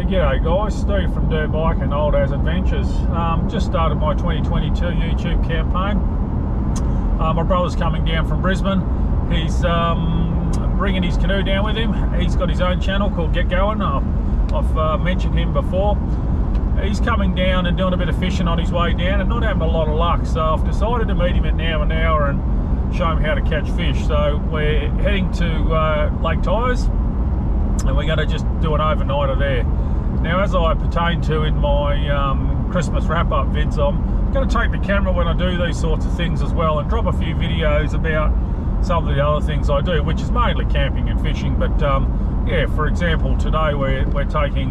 G'day guys, Steve from Dirt Bike and Old As Adventures. Just started my 2022 YouTube campaign. My brother's coming down from Brisbane. He's bringing his canoe down with him. He's got his own channel called Get Going. I've mentioned him before. He's coming down and doing a bit of fishing on his way down and not having a lot of luck, so I've decided to meet him at now an hour and show him how to catch fish. So we're heading to Lake Tyers and we're going to just do an overnighter there. Now, as I pertain to in my Christmas wrap-up vids, I'm going to take the camera when I do these sorts of things as well and drop a few videos about some of the other things I do, which is mainly camping and fishing. But yeah, for example, today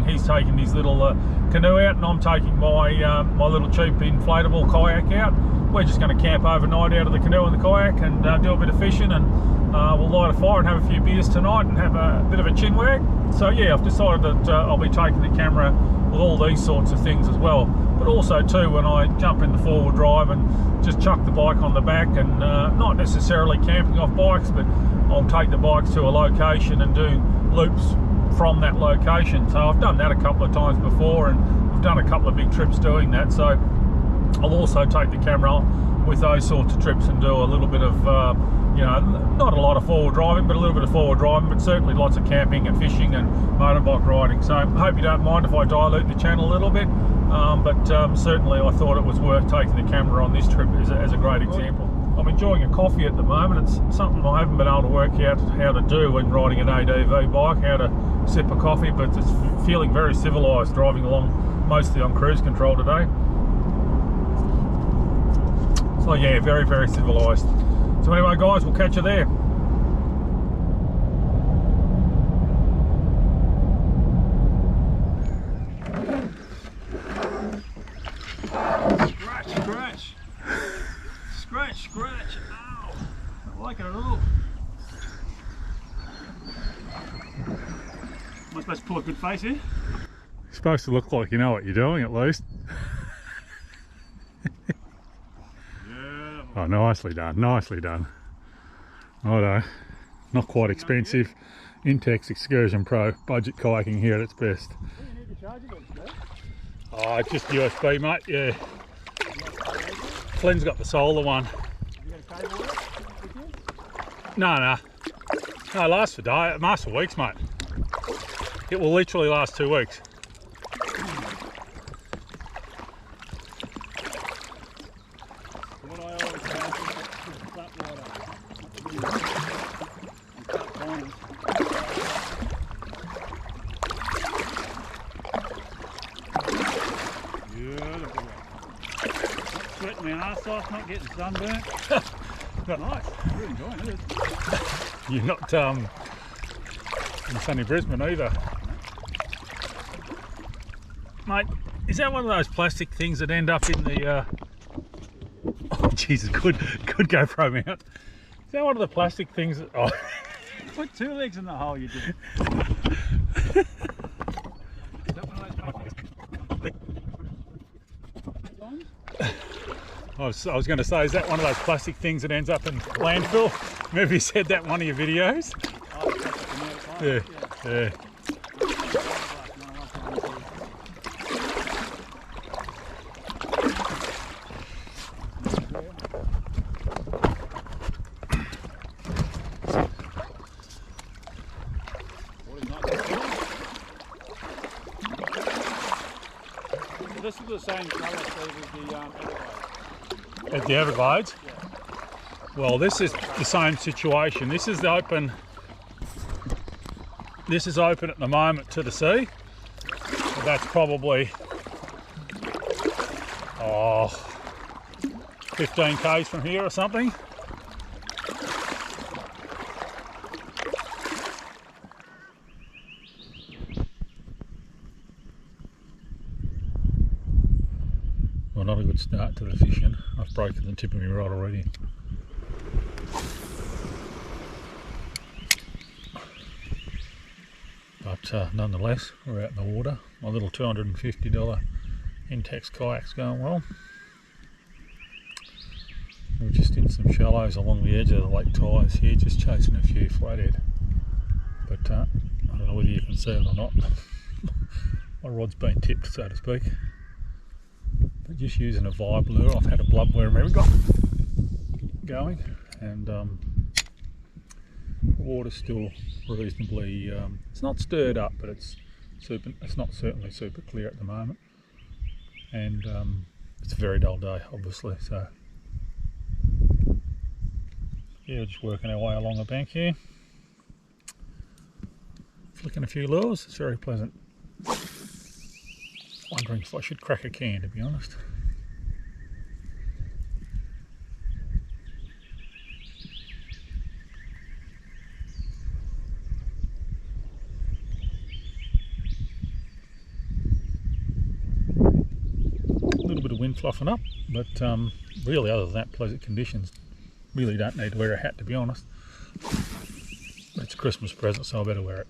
he's taking his little canoe out and I'm taking my my little cheap inflatable kayak out. We're just going to camp overnight out of the canoe and the kayak and do a bit of fishing, and we'll light a fire and have a few beers tonight and have a bit of a chin wag. So yeah, I've decided that I'll be taking the camera with all these sorts of things as well. But also too, when I jump in the four-wheel drive and just chuck the bike on the back and not necessarily camping off bikes, but I'll take the bikes to a location and do loops from that location. So I've done that a couple of times before and I've done a couple of big trips doing that. So I'll also take the camera with those sorts of trips and do a little bit of, you know, not a lot of forward driving, but a little bit of forward driving, but certainly lots of camping and fishing and motorbike riding. So I hope you don't mind if I dilute the channel a little bit, but certainly I thought it was worth taking the camera on this trip as a great example. I'm enjoying a coffee at the moment. It's something I haven't been able to work out how to do when riding an ADV bike, how to sip a coffee, but it's feeling very civilised driving along mostly on cruise control today. So yeah, very, very civilised. So anyway guys, we'll catch you there. Scratch, scratch. Scratch, scratch. Ow. I don't like it at all. Am I supposed to pull a good face here? You're supposed to look like you know what you're doing at least. Oh, nicely done, nicely done. Righto, not quite expensive. Intex Excursion Pro, budget kayaking here at its best. Oh, just USB, mate, yeah. Flynn's got the solar one. No, it lasts for days, it lasts for weeks, mate. It will literally last 2 weeks. Sweating my arse off, not getting sunburnt. Nice, I'm really enjoying it. You're not in sunny Brisbane either. Mate, is that one of those plastic things that end up in the oh Jesus, good GoPro mount. Is that one of the plastic things that, oh. Put 2 legs in the hole, you did. I was going to say, is that one of those plastic things that ends up in landfill? Maybe you said that in one of your videos. Yeah. This is the same colour as the Everglades. At the Everglades? Yeah. Well, this is the same situation. This is open. This is open at the moment to the sea. So that's probably 15 k's from here or something. Well, not a good start to the fishing. I've broken the tip of my rod already. But nonetheless, we're out in the water. My little $250 Intex kayak's going well. We're just in some shallows along the edge of the Lake Tyers here, just chasing a few flathead. But I don't know whether you can see it or not. my rod's been tipped, so to speak. But just using a vibe lure, I've had a blub wherever we got going, and the water's still reasonably, it's not stirred up, but it's not certainly super clear at the moment, and it's a very dull day, obviously. So yeah, just working our way along the bank here, flicking a few lures. It's very pleasant. Wondering if I should crack a can, to be honest. A little bit of wind fluffing up, but really other than that, pleasant conditions. Really don't need to wear a hat, to be honest. But it's a Christmas present, so I better wear it.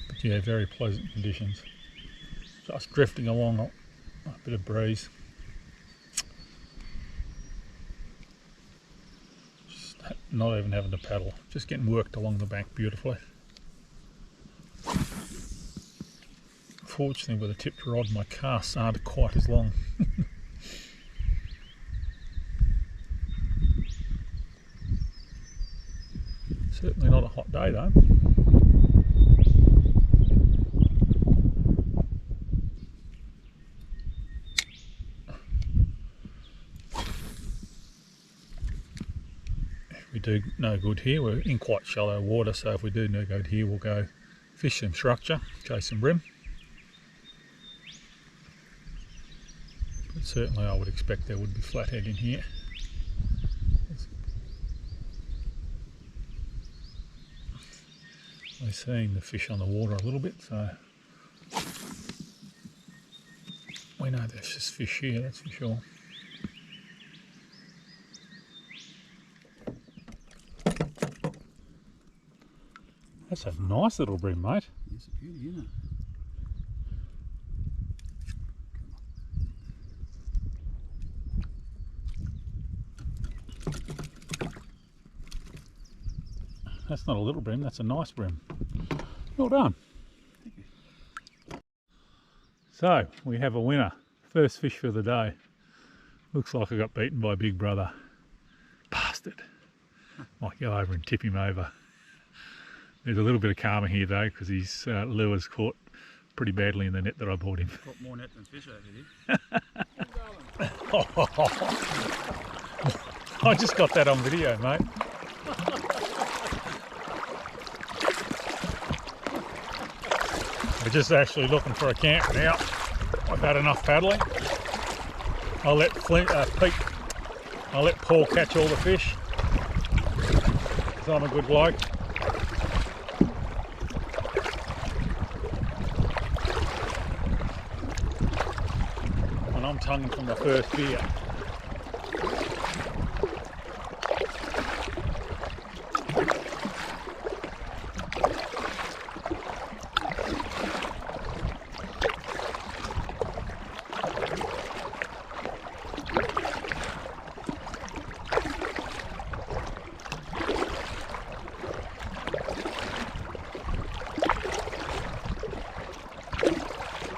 But yeah, very pleasant conditions. Just drifting along, a bit of breeze. Just not even having to paddle, just getting worked along the bank beautifully. Fortunately, with a tipped rod, my casts aren't quite as long. Certainly not a hot day though. If we do no good here, we're in quite shallow water, so if we do no good here, we'll go fish some structure, chase some bream. But certainly I would expect there would be flathead in here. We're seeing the fish on the water a little bit, so we know there's just fish here, that's for sure. That's a nice little bream, mate. It's a beauty, isn't it? That's not a little bream, that's a nice bream. Well done. Thank you. So, we have a winner. First fish for the day. Looks like I got beaten by Big Brother. Bastard. Might go over and tip him over. There's a little bit of karma here though, because his lure's caught pretty badly in the net that I bought him. Got more net than fish over here. I just got that on video, mate. We're just actually looking for a camp now. I've had enough paddling. I'll let Paul catch all the fish, because I'm a good bloke. And I'm tonguing from my first beer.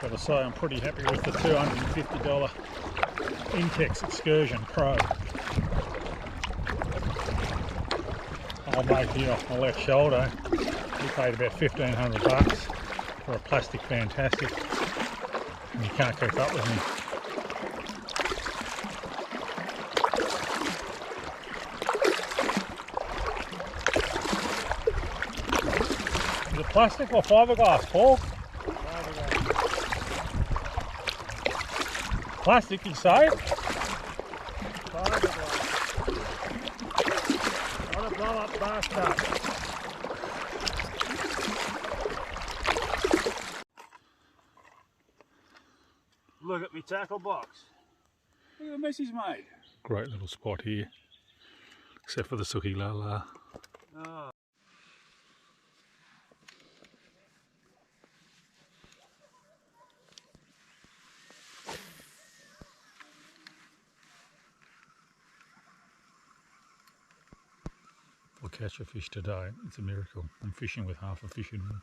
Gotta say, I'm pretty happy with the $250 Intex Excursion Pro. I'll make here off my left shoulder. We paid about $1,500 for a plastic Fantastic, and you can't keep up with me. Is it plastic or fiberglass, Paul? Plastic, you say? Fiberglass. Not a blow up bastard. Look at me tackle box. Look at the mess he's made. Great little spot here, except for the suki la la. Oh. catch a fish today, it's a miracle. I'm fishing with half a fishing rod.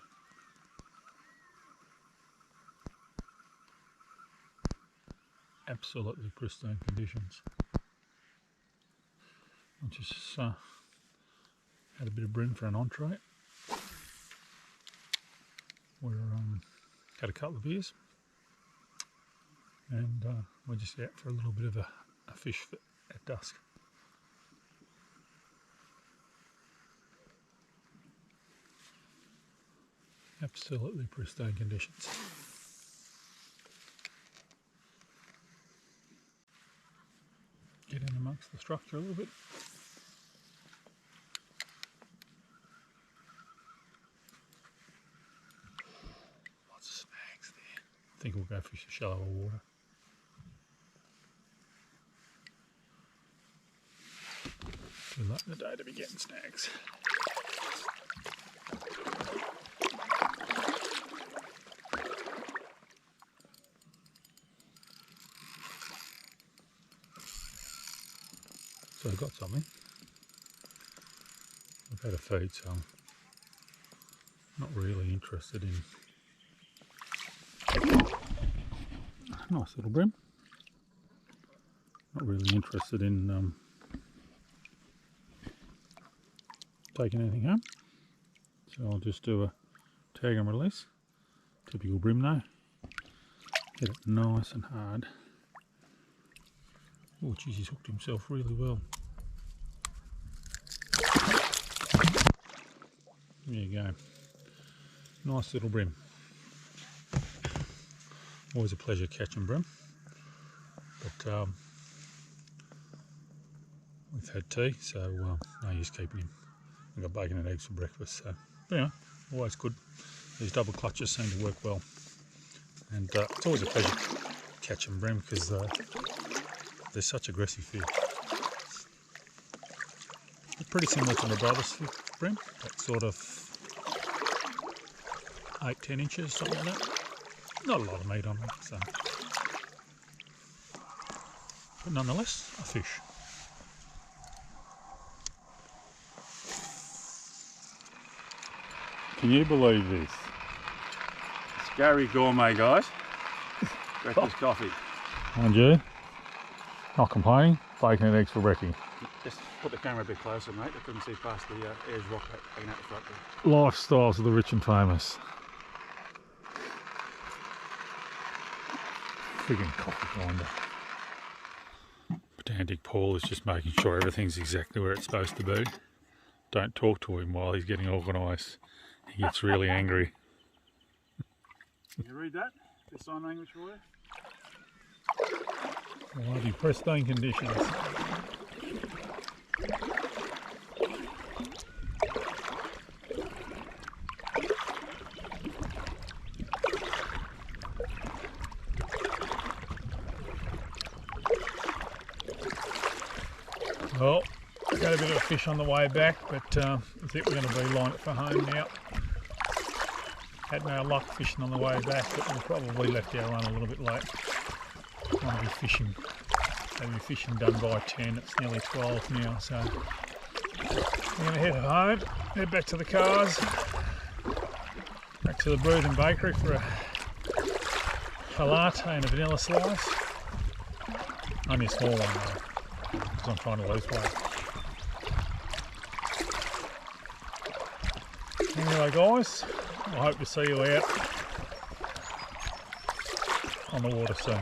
Absolutely pristine conditions. I just had a bit of bream for an entree. We're had a couple of beers, and we're just out for a little bit of a fish fit at dusk. Absolutely pristine conditions. Get in amongst the structure a little bit. Lots of snags there. I think we'll go fish the shallower water. Too late in the day to be getting snags. So I've got something. I've had a feed, so I'm not really interested in. Nice little bream. Not really interested in taking anything home. So I'll just do a tag and release. Typical bream though. Hit it nice and hard. Oh geez, he's hooked himself really well. There you go. Nice little bream. Always a pleasure catching bream. But we've had tea, so no use keeping him. We've got bacon and eggs for breakfast, so but anyway, always good. These double clutches seem to work well. And it's always a pleasure catching bream because they're such aggressive fish. They're pretty similar to my brother's bream, that sort of 8-10 inches, something like that. Not a lot of meat on them, so. But nonetheless, a fish. Can you believe this? Scary gourmet, guys. Breakfast coffee. Mind you, not complaining. Bacon and eggs for brekkie. Just put the camera a bit closer, mate. I couldn't see past the Ayers rock hanging out the front there. Lifestyles of the rich and famous. Friggin' coffee grinder. Pedantic Paul is just making sure everything's exactly where it's supposed to be. Don't talk to him while he's getting organised. He gets really angry. Can you read that? The sign language for you? Bloody pristine conditions. Well, got a bit of a fish on the way back, but I think we're going to beeline it for home now. Had no luck fishing on the way back, but we probably left our run a little bit late. I'll be fishing. Maybe fishing done by 10. It's nearly 12 now, so we're going to head home, head back to the cars, back to the Brew and Bakery for a latte and a vanilla slice. Only a small one though, because I'm trying to lose weight. Anyway guys, I hope to see you out on the water soon.